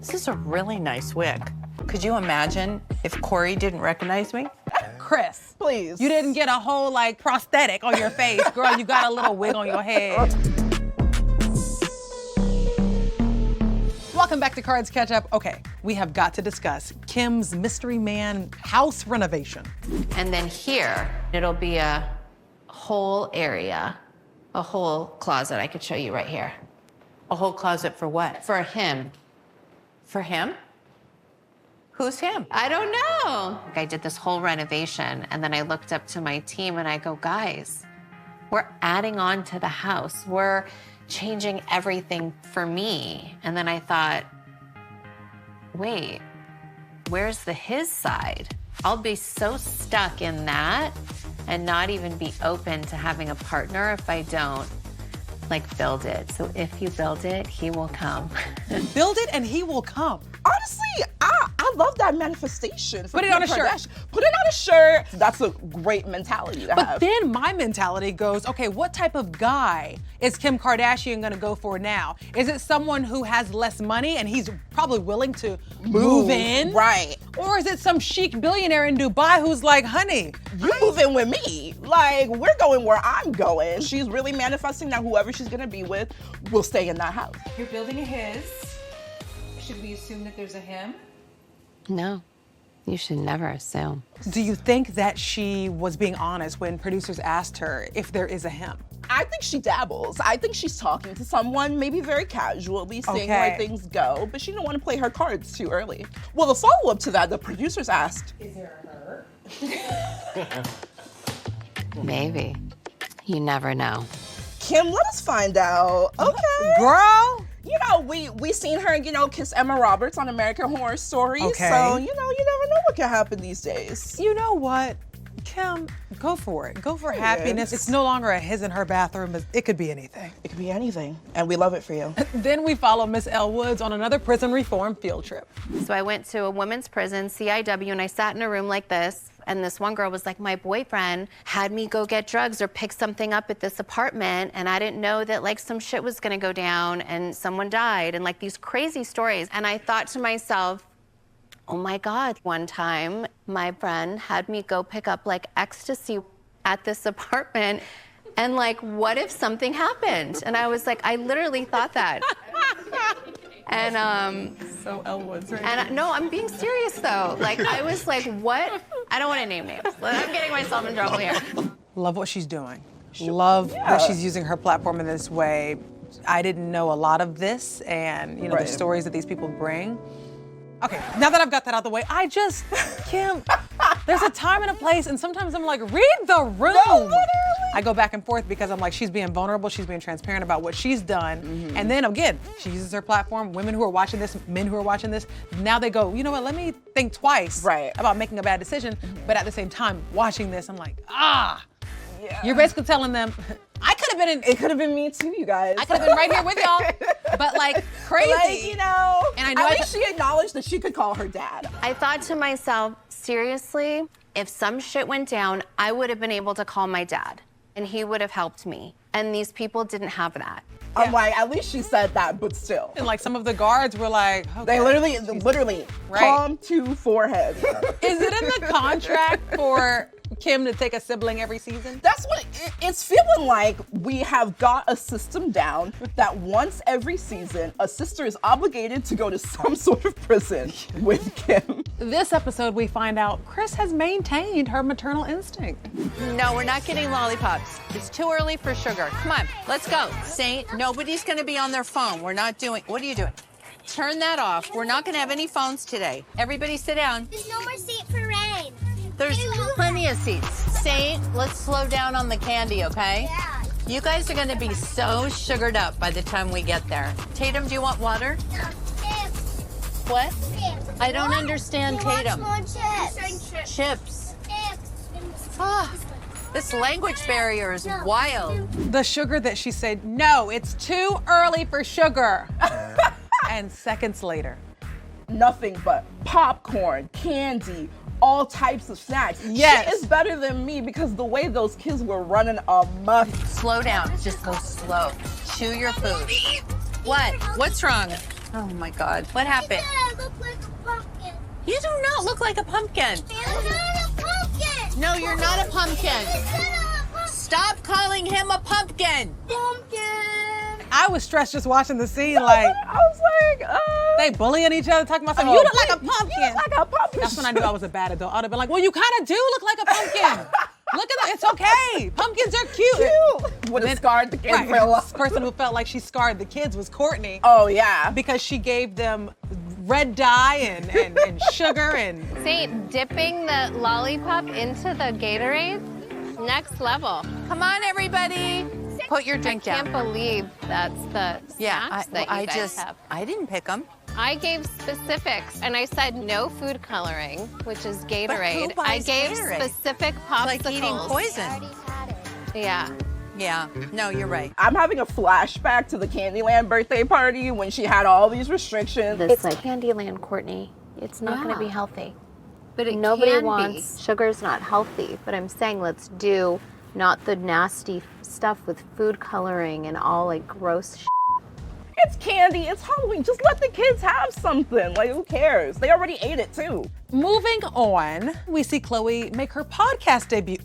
This is a really nice wig. Could you imagine if Corey didn't recognize me? Kris, please. You didn't get a whole like prosthetic on your face. Girl, you got a little wig on your head. Welcome back to Cards Catch Up. Okay, we have got to discuss Kim's mystery man house renovation. And then here, it'll be a whole area, a whole closet I could show you right here. A whole closet for what? For him. For him? Who's him? I don't know. I did this whole renovation, and then I looked up to my team and I go, guys, we're adding on to the house. We're changing everything for me. And then I thought, wait, where's the his side? I'll be so stuck in that and not even be open to having a partner if I don't like build it. So if you build it, he will come. Build it and he will come. Honestly, I love that manifestation. Put it on a shirt. Put it on a shirt. That's a great mentality to have. But then my mentality goes, okay, what type of guy is Kim Kardashian gonna go for now? Is it someone who has less money and he's probably willing to move in? Right. Or is it some chic billionaire in Dubai who's like, honey, you move in with me. Like, we're going where I'm going. She's really manifesting that whoever she's gonna be with will stay in that house. You're building a his. Should we assume that there's a him? No, you should never assume. do you think that she was being honest when producers asked her if there is a him? I think she dabbles. I think she's talking to someone, maybe very casually, seeing where things go, but she didn't want to play her cards too early. Well, the follow-up to that, the producers asked, Is there a her? Maybe. You never know. Kim, let us find out. Okay. Girl. You know, we seen her, kiss Emma Roberts on American Horror Story. Okay. So, you never know what can happen these days. You know what? Kim, go for it. Go for happiness. It's no longer a his in her bathroom. It could be anything. It could be anything. And we love it for you. Then we follow Miss Elle Woods on another prison reform field trip. So I went to a women's prison, CIW, and I sat in a room like this. And this one girl was like, my boyfriend had me go get drugs or pick something up at this apartment. And I didn't know that like some shit was gonna go down and someone died and like these crazy stories. And I thought to myself, oh my God, one time my friend had me go pick up like ecstasy at this apartment. And like, what if something happened? And I was like, I literally thought that. And so Elle Woods, right? and no, I'm being serious though. Like I was like, what? I don't want to name names. I'm getting myself in trouble here. Love what she's doing. Love that she's using her platform in this way. I didn't know a lot of this and the stories that these people bring. Okay, now that I've got that out the way, Kim, there's a time and a place, and sometimes I'm like, read the room. No, literally. I go back and forth because I'm like, she's being vulnerable, she's being transparent about what she's done. And then again, she uses her platform, women who are watching this, men who are watching this, now they go, you know what, let me think twice about making a bad decision. But at the same time, watching this, I'm like, you're basically telling them, I could have been in. It could have been me too, you guys. I could have been right here with y'all, but like crazy. And I know at least she acknowledged that she could call her dad. I thought to myself, seriously, if some shit went down, I would have been able to call my dad and he would have helped me. And these people didn't have that. I'm like, at least she said that, but still. And like some of the guards were like, okay. They literally, palm to forehead. Is it in the contract for Kim to take a sibling every season? That's what it's feeling like. We have got a system down that once every season, a sister is obligated to go to some sort of prison with Kim. This episode, we find out Kris has maintained her maternal instinct. No, we're not getting lollipops. It's too early for sugar. Come on, let's go. Saint, nobody's gonna be on their phone. We're not doing, what are you doing? Turn that off. We're not gonna have any phones today. Everybody sit down. There's no more seat for rain. There's plenty of seats. Saint, let's slow down on the candy, okay? Yeah. You guys are gonna be so sugared up by the time we get there. Tatum, do you want water? Chips. What? Chips. I don't understand Tatum. More chips. Chips. Chips. Ah, this language barrier is wild. The sugar that she said, no, it's too early for sugar. And seconds later. Nothing but popcorn, candy, all types of snacks. Yes. She is better than me because the way those kids were running amok. Slow down, just go slow. Chew your food. What? What's wrong? Oh my God. What happened? I look like a pumpkin. You do not look like a pumpkin. I'm not a pumpkin. No, you're not a pumpkin. Stop calling him a pumpkin. Pumpkin. I was stressed just watching the scene. Like, I was like, they bullying each other, talking about something. You look like a pumpkin. You look like a pumpkin. That's when I knew I was a bad adult. I'd have been like, well, you kind of do look like a pumpkin. Look at that. It's okay. Pumpkins are cute. Would have scarred the kids Right. real life. The person who felt like she scarred the kids was Kourtney. Oh, yeah. Because she gave them red dye and sugar and... Saint, dipping the lollipop into the Gatorade, next level. Come on, everybody. Put your drink I down. can't believe that's the snacks that you guys have. I didn't pick them. I gave specifics, and I said no food coloring, which is Gatorade. buys I gave Gatorade? specific popsicles. Like eating poison. Yeah. Yeah. No, you're right. I'm having a flashback to the Candyland birthday party when she had all these restrictions. It's Candyland, Kourtney. It's not going to be healthy. But it Nobody can wants sugar's not healthy, but I'm saying let's do not the nasty stuff with food coloring and all like gross shit. It's candy, it's Halloween. Just let the kids have something. Like, who cares? They already ate it too. Moving on, we see Khloe make her podcast debut.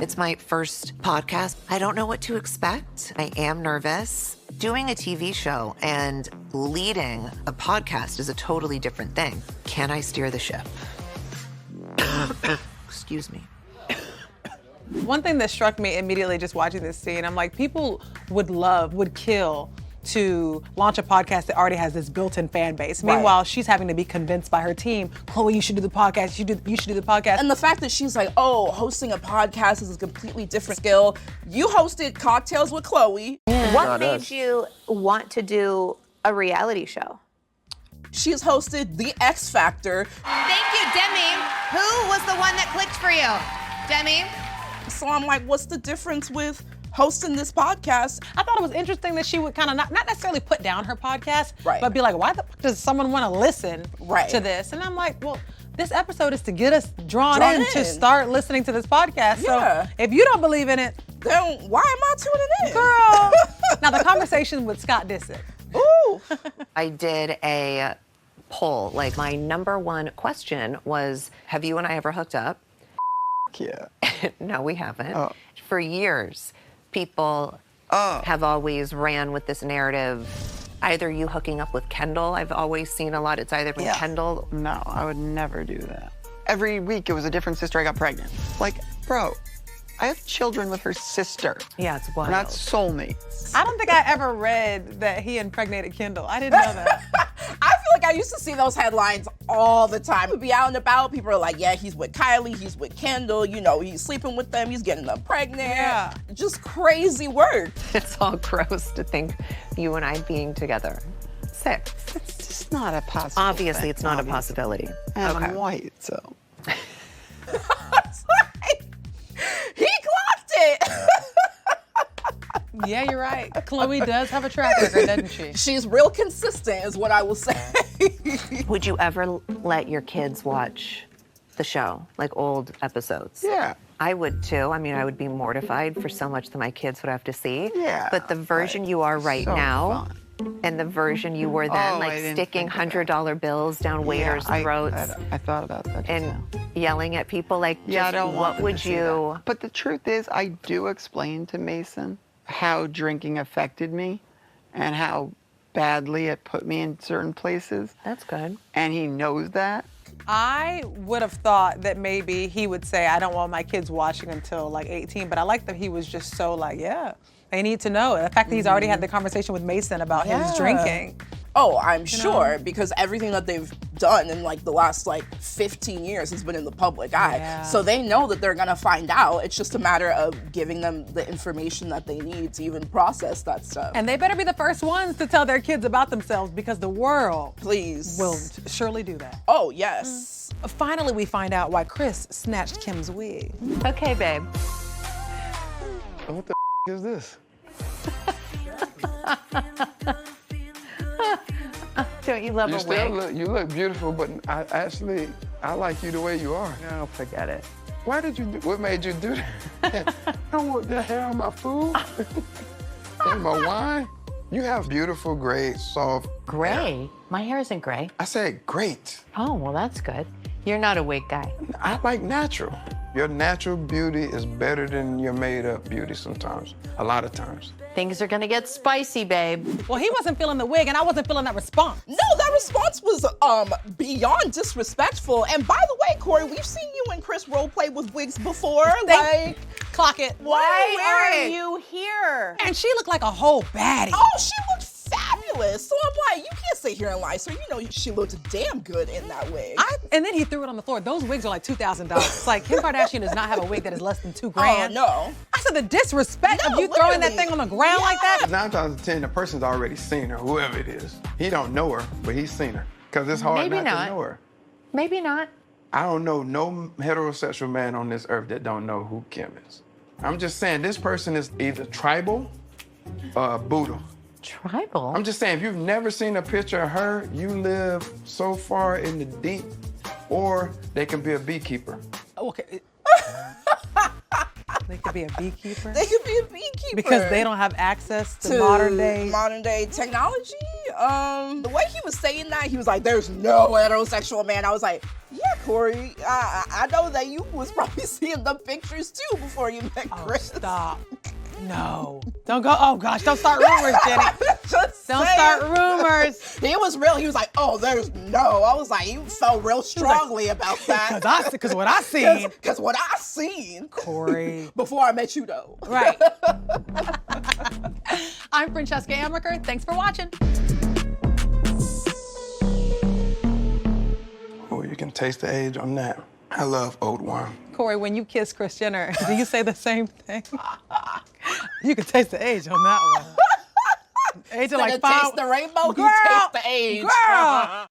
It's my first podcast. I don't know what to expect. I am nervous. Doing a TV show and leading a podcast is a totally different thing. Can I steer the ship? Excuse me. One thing that struck me immediately just watching this scene, I'm like, people would kill to launch a podcast that already has this built-in fan base. Right. Meanwhile, she's having to be convinced by her team, Khloe, you should do the podcast, you should do the podcast. And the fact that she's like, oh, hosting a podcast is a completely different skill. You hosted Cocktails with Khloe. What made you want to do a reality show? She's hosted The X Factor. Thank you, Demi. Who was the one that clicked for you? Demi? So I'm like, what's the difference with hosting this podcast? I thought it was interesting that she would kind of not necessarily put down her podcast, Right. but be like, why the fuck does someone want to listen Right. to this? And I'm like, well, this episode is to get us drawn Drawn in to in. start listening to this podcast. Yeah. So if you don't believe in it, Then why am I tuning in? girl. Now the conversation with Scott Disick. Ooh. I did a poll. Like, my number one question was, have you and I ever hooked up? Yeah. No, we haven't. Oh. For years, people have always ran with this narrative. Either you hooking up with Kendall, I've always seen a lot. It's either been Kendall. No, I would never do that. Every week it was a different sister I got pregnant. Like, bro, I have children with her sister. Yeah, it's We're wild. not soulmates. I don't think I ever read that he impregnated Kendall. I didn't know that. I feel like I used to see those headlines all the time. We'd be out and about, people are like, yeah, he's with Kylie, he's with Kendall, you know, he's sleeping with them, he's getting them pregnant. Yeah. Just crazy work. It's all gross to think you and I being together. Sick. It's just not a possibility. Obviously, it's not a possibility. And Okay. I'm white, so. It's like, he clocked it. Yeah, you're right. Khloe does have a track record, doesn't she? She's real consistent is what I will say. Would you ever let your kids watch the show, like old episodes? Yeah. I would too. I mean, I would be mortified for so much that my kids would have to see. Yeah, But the version you are right so now, fun. and the version you were then, Oh, I like didn't sticking think of that. $100 bills down waiters' throats I thought about that just and now. yelling at people, like, Yeah, I just don't want what them would to see you? that. But the truth is, I do explain to Mason how drinking affected me and how badly it put me in certain places. That's good. And he knows that. I would have thought that maybe he would say, I don't want my kids watching until like 18, but I like that he was just so like, yeah, they need to know. And the fact that he's already had the conversation with Mason about his Yeah. drinking. Oh, I'm sure, because everything that they've done in like the last like 15 years has been in the public eye. Yeah. So they know that they're gonna find out. It's just a matter of giving them the information that they need to even process that stuff. And they better be the first ones to tell their kids about themselves because the world Please. will surely do that. Oh, yes. Finally, we find out why Kris snatched Kim's wig. Okay, babe. What the is this? Don't you love You a still wig? look beautiful, but I like you the way you are. No, forget it. Why did you what made you do that? I want the hair on my food. And my wine. You have beautiful, gray, soft Gray? hair. My hair isn't gray. I said great. Oh, well, that's good. You're not a wig guy. I like natural. Your natural beauty is better than your made-up beauty sometimes, a lot of times. Things are gonna get spicy, babe. Well, he wasn't feeling the wig, and I wasn't feeling that response. No, that response was beyond disrespectful. And by the way, Corey, we've seen you and Kris role play with wigs before. Clock it. Why are you here? And she looked like a whole baddie. Oh, she looked fabulous. So I'm like, you can't sit here and lie. So you know she looked damn good in that wig. And then he threw it on the floor. Those wigs are like $2,000. It's like Kim Kardashian does not have a wig that is less than $2 grand. Oh, no. I said the disrespect of you throwing that thing on the ground like that. 9 times out of 10, the person's already seen her, whoever it is. He don't know her, but he's seen her. Because it's hard Maybe not not. to know her. Maybe not. I don't know no heterosexual man on this earth that don't know who Kim is. I'm just saying this person is either tribal or Buddha. Tribal? I'm just saying, if you've never seen a picture of her, you live so far in the deep, or they can be a beekeeper. Okay. They could be a beekeeper? They could be a beekeeper. Because they don't have access to modern day technology. The way he was saying that, he was like, there's no heterosexual man. I was like, yeah, Corey, I know that you was probably seeing the pictures too before you met Kris. Stop. No. Don't go. Oh gosh, don't start rumors, Jenny. Don't start rumors. He was real. He was like, oh, there's no. I was like, you felt real strongly about that. Because what I seen. Because what I seen. Corey. Before I met you, though. Right. I'm Francesca Amiker. Thanks for watching. Oh, you can taste the age on that. I love old wine. Corey, when you kiss Kris Jenner, do you say the same thing? You can taste the age on that one. Age of like 5. Taste the rainbow, Girl, you taste the age. Girl.